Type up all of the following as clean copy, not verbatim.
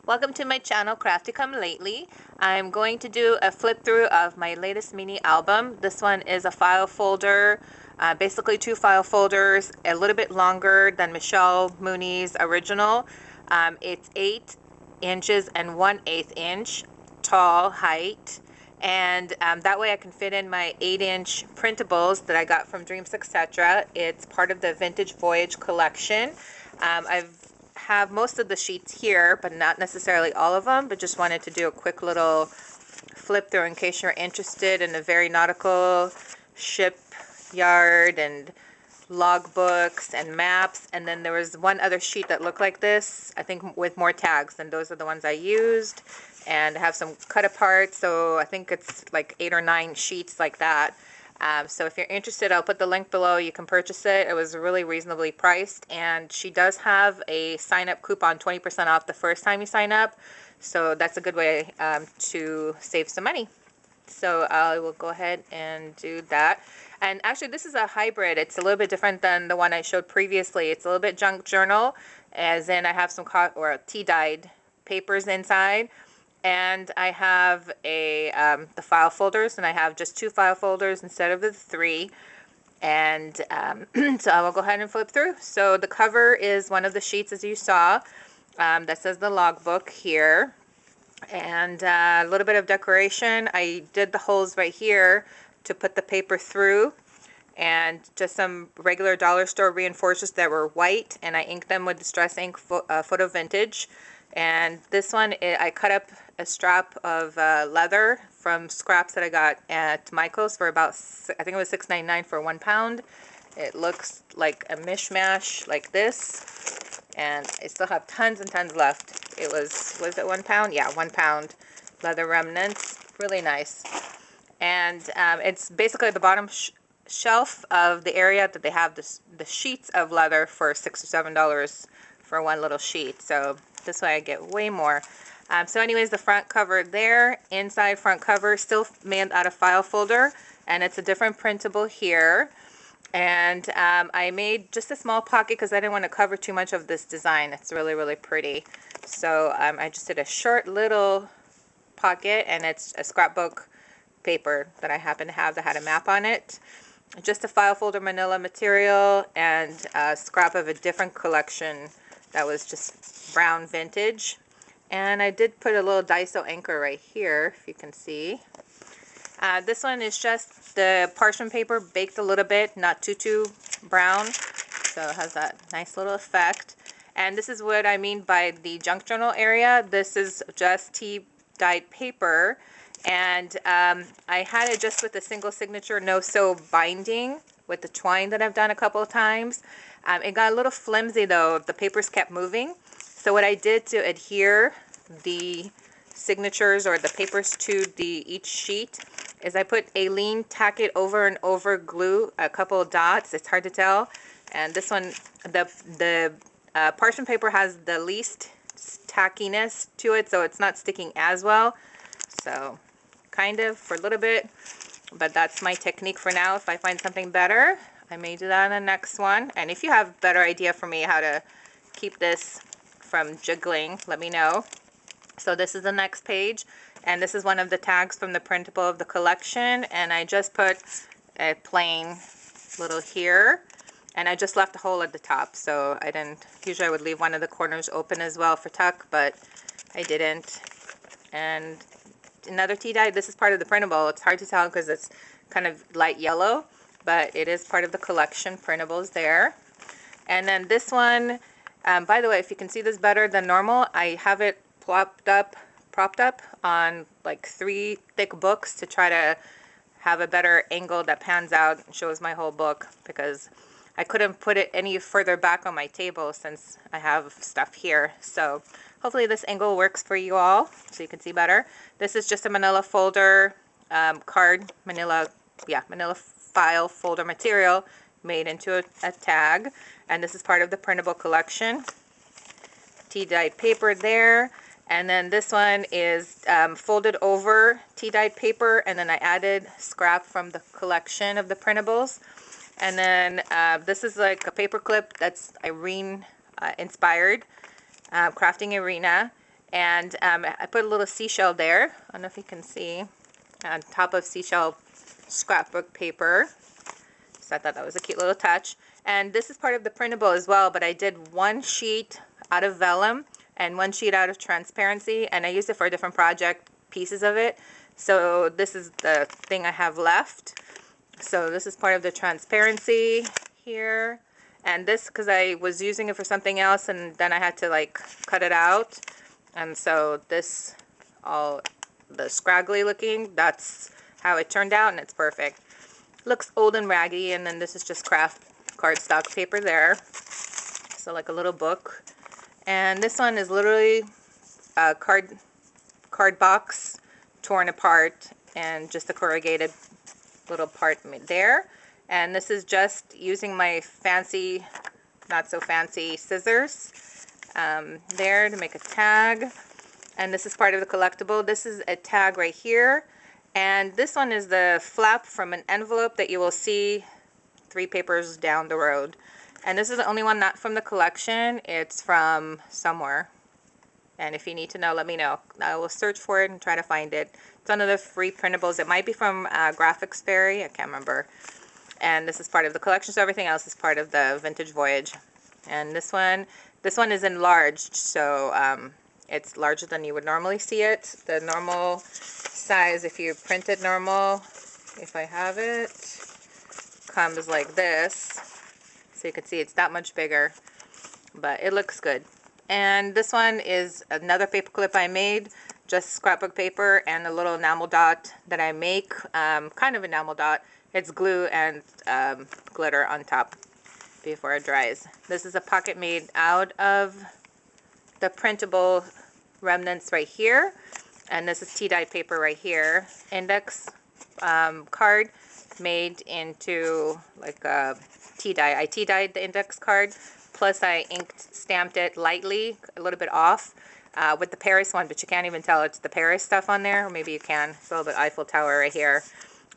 Welcome to my channel, Crafty Come Lately. I'm going to do a flip through of my latest mini album. This one is a file folder, basically two file folders, a little bit longer than Michelle Mooney's original. It's 8 inches and 1/8 inch tall height. And that way I can fit in my 8-inch printables that I got from Dreamz Etc. It's part of the Vintage Voyage collection. I've have most of the sheets here, but not necessarily all of them, but just wanted to do a quick little flip through in case you're interested in the very nautical shipyard and logbooks and maps. And then there was one other sheet that looked like this, I think with more tags, and those are the ones I used. And I have some cut apart, so I think it's like 8 or 9 sheets like that. So if you're interested, I'll put the link below. You can purchase it. It was really reasonably priced, and she does have a sign-up coupon, 20% off the first time you sign up. So that's a good way to save some money. So I will go ahead and do that. And actually, this is a hybrid. It's a little bit different than the one I showed previously. It's a little bit junk journal, as in I have some tea-dyed papers inside. And I have the file folders, and I have just 2 file folders instead of the 3. And so I will go ahead and flip through. So the cover is one of the sheets, as you saw, that says the logbook here. And a little bit of decoration. I did the holes right here to put the paper through, and just some regular dollar store reinforcers that were white, and I inked them with Distress Ink Photo Vintage. And this one, I cut up a strap of leather from scraps that I got at Michael's for about, I think it was $6.99 for 1 pound. It looks like a mishmash like this, and I still have tons and tons left. It was it 1 pound? Yeah, 1 pound leather remnants. Really nice. And it's basically the bottom shelf of the area that they have the sheets of leather for $6 or $7 for one little sheet. So this way I get way more. So anyways, the front cover there, inside front cover, still made out of file folder, and it's a different printable here. And I made just a small pocket because I didn't want to cover too much of this design. It's really, really pretty. So I just did a short little pocket, and it's a scrapbook paper that I happen to have that had a map on it. Just a file folder manila material, and a scrap of a different collection that was just brown vintage. And I did put a little Daiso anchor right here, if you can see. This one is just the parchment paper baked a little bit, not too brown. So it has that nice little effect. And this is what I mean by the junk journal area. This is just tea-dyed paper. And I had it just with a single signature no-sew binding with the twine that I've done a couple of times. It got a little flimsy though. The papers kept moving. So what I did to adhere the signatures or the papers to each sheet is I put Alene tack it over and over glue a couple of dots. It's hard to tell. And this one, the parchment paper has the least tackiness to it, so it's not sticking as well. So kind of for a little bit, but that's my technique for now. If I find something better, I may do that on the next one. And if you have a better idea for me how to keep this from jiggling, let me know. So this is the next page, and this is one of the tags from the printable of the collection, and I just put a plain little here, and I just left a hole at the top. So I didn't, usually I would leave one of the corners open as well for tuck, but I didn't. And another tea dye. This is part of the printable. It's hard to tell because it's kind of light yellow, but it is part of the collection printables there. And then this one, by the way, if you can see this better than normal, I have it propped up on like 3 thick books to try to have a better angle that pans out and shows my whole book, because I couldn't put it any further back on my table since I have stuff here. So hopefully this angle works for you all so you can see better. This is just a manila folder manila file folder material made into a tag, and this is part of the printable collection. Tea-dyed paper there. And then this one is folded over tea-dyed paper, and then I added scrap from the collection of the printables. And then this is like a paper clip that's Irene inspired, Crafting Arena. And I put a little seashell there. I don't know if you can see. On top of seashell scrapbook paper. So I thought that was a cute little touch. And this is part of the printable as well, but I did one sheet out of vellum and one sheet out of transparency, and I used it for a different project, pieces of it. So this is the thing I have left. So this is part of the transparency here. And this, because I was using it for something else and then I had to like cut it out. And so this, all the scraggly looking, that's how it turned out, and it's perfect. Looks old and raggy, and then this is just craft cardstock paper there. So like a little book. And this one is literally a card box torn apart and just a corrugated little part there. And this is just using my fancy, not so fancy scissors there to make a tag. And this is part of the collectible. This is a tag right here. And this one is the flap from an envelope that you will see 3 papers down the road. And this is the only one not from the collection. It's from somewhere. And if you need to know, let me know. I will search for it and try to find it. It's one of the free printables. It might be from Graphics Fairy. I can't remember. And this is part of the collection. So everything else is part of the Vintage Voyage. And this one is enlarged. So it's larger than you would normally see it. The normal size, if you print it normal, if I have it, comes like this. So you can see it's that much bigger, but it looks good. And this one is another paper clip I made, just scrapbook paper and a little enamel dot that I make, kind of enamel dot. It's glue and glitter on top before it dries. This is a pocket made out of the printable remnants right here, and this is tea-dyed paper right here. Index card made into like a tea-dye. I tea-dyed the index card, plus I stamped it lightly, a little bit off with the Paris one, but you can't even tell it's the Paris stuff on there. Or maybe you can. It's a little bit Eiffel Tower right here.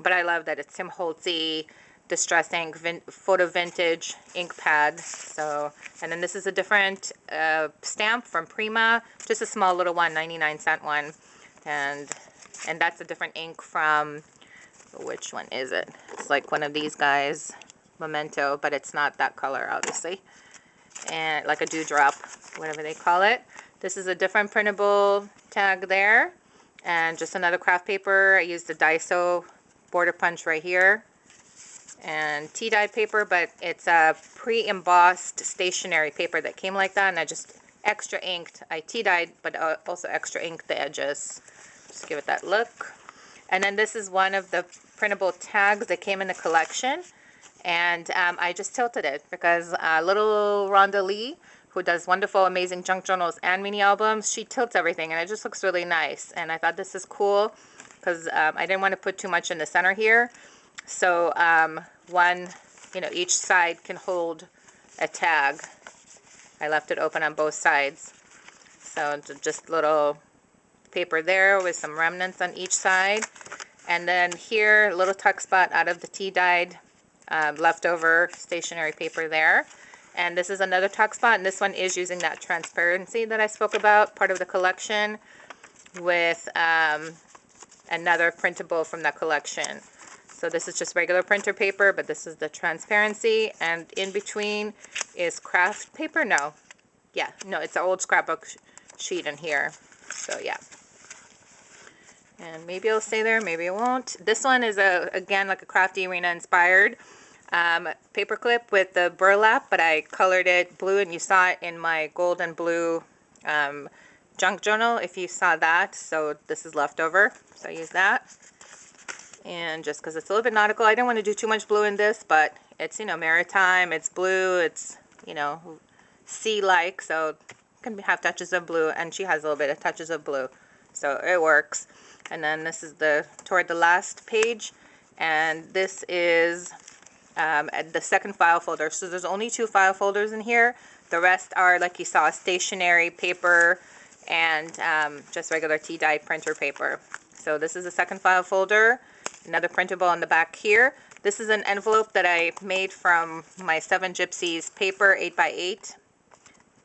But I love that it's Tim Holtzy Distress Ink Photo Vintage ink pad. So, and then this is a different stamp from Prima, just a small little one, 99-cent one. And that's a different ink from, which one is it? It's like one of these guys, Memento, but it's not that color, obviously. And like a dewdrop, whatever they call it. This is a different printable tag there. And just another craft paper. I used the Daiso border punch right here. And tea-dyed paper, but it's a pre-embossed stationery paper that came like that, and I just extra inked. I tea-dyed, but also extra inked the edges. Just give it that look. And then this is one of the printable tags that came in the collection, and I just tilted it because little Rhonda Lee, who does wonderful, amazing junk journals and mini albums, she tilts everything, and it just looks really nice. And I thought this is cool because I didn't want to put too much in the center here. So one, each side can hold a tag. I left it open on both sides. So just little paper there with some remnants on each side. And then here, a little tuck spot out of the tea-dyed leftover stationery paper there. And this is another tuck spot, and this one is using that transparency that I spoke about, part of the collection, with another printable from that collection. So this is just regular printer paper, but this is the transparency, and in between is craft paper. No, it's an old scrapbook sheet in here. So yeah, and maybe it'll stay there, maybe it won't. This one is again like a Crafty Arena inspired paper clip with the burlap, but I colored it blue, and you saw it in my gold and blue junk journal if you saw that. So this is leftover, so I use that. And just because it's a little bit nautical, I didn't want to do too much blue in this, but it's, maritime, it's blue, it's, sea-like, so it can have touches of blue, and she has a little bit of touches of blue, so it works. And then this is toward the last page, and this is the second file folder. So there's only 2 file folders in here. The rest are, like you saw, stationery paper and just regular tea-dyed printer paper. So this is the second file folder. Another printable on the back here. This is an envelope that I made from my 7 Gypsies paper, 8x8.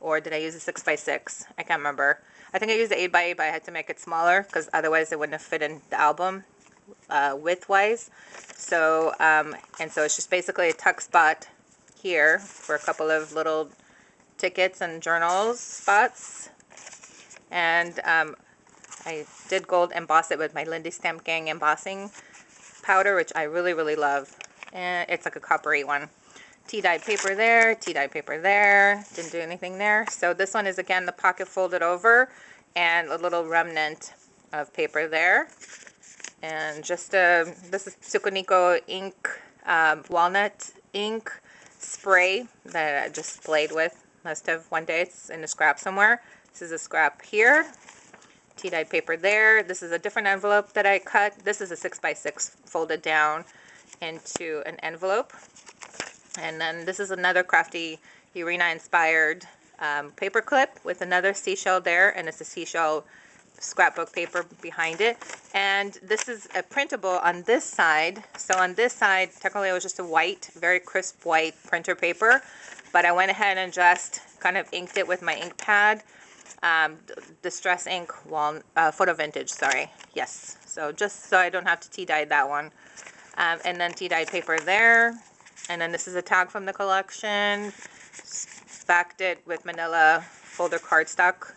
or did I use a 6x6? I can't remember. I think I used the 8x8, but I had to make it smaller because otherwise it wouldn't have fit in the album width-wise. So, and so it's just basically a tuck spot here for a couple of little tickets and journals spots. And I did gold emboss it with my Lindy Stamp Gang embossing powder, which I really, really love. And it's like a coppery one. Tea-dyed paper there, tea-dyed paper there. Didn't do anything there. So this one is, again, the pocket folded over and a little remnant of paper there. And just, this is Tsukuniko ink, walnut ink spray that I just played with. Must have one day. It's in a scrap somewhere. This is a scrap here. Tea-dyed paper there. This is a different envelope that I cut. This is a 6x6 folded down into an envelope. And then this is another crafty Urena inspired paper clip with another seashell there, and it's a seashell scrapbook paper behind it. And this is a printable on this side. So on this side, technically it was just a white, very crisp white printer paper, but I went ahead and just kind of inked it with my ink pad. Distress ink photo vintage, sorry. Yes, so just so I don't have to tea dye that one. And then tea dyed paper there. And then this is a tag from the collection. Backed it with manila folder cardstock.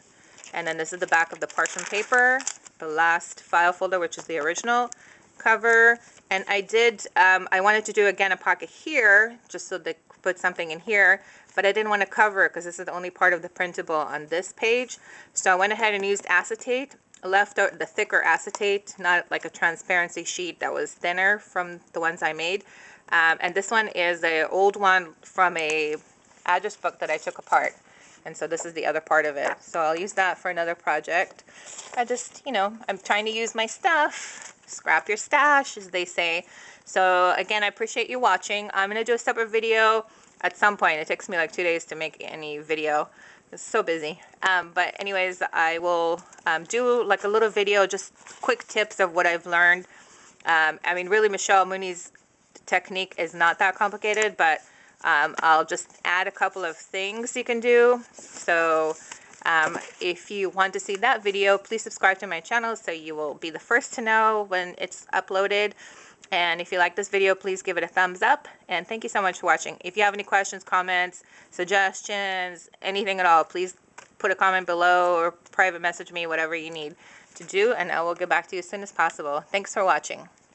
And then this is the back of the parchment paper. The last file folder, which is the original cover. And I did, I wanted to do again a pocket here, just so they could put something in here. But I didn't want to cover it because this is the only part of the printable on this page. So I went ahead and used acetate. Left out the thicker acetate, not like a transparency sheet that was thinner from the ones I made. And this one is an old one from a address book that I took apart. And so this is the other part of it. So I'll use that for another project. I just, you know, I'm trying to use my stuff. Scrap your stash, as they say. So again, I appreciate you watching. I'm going to do a separate video at some point. It takes me like 2 days to make any video. It's so busy. But anyways, I will do like a little video, just quick tips of what I've learned. I mean, really, Michelle Mooney's technique is not that complicated, but I'll just add a couple of things you can do. So if you want to see that video, please subscribe to my channel so you will be the first to know when it's uploaded. And if you like this video, please give it a thumbs up. And thank you so much for watching. If you have any questions, comments, suggestions, anything at all, please put a comment below or private message me, whatever you need to do, and I will get back to you as soon as possible. Thanks for watching.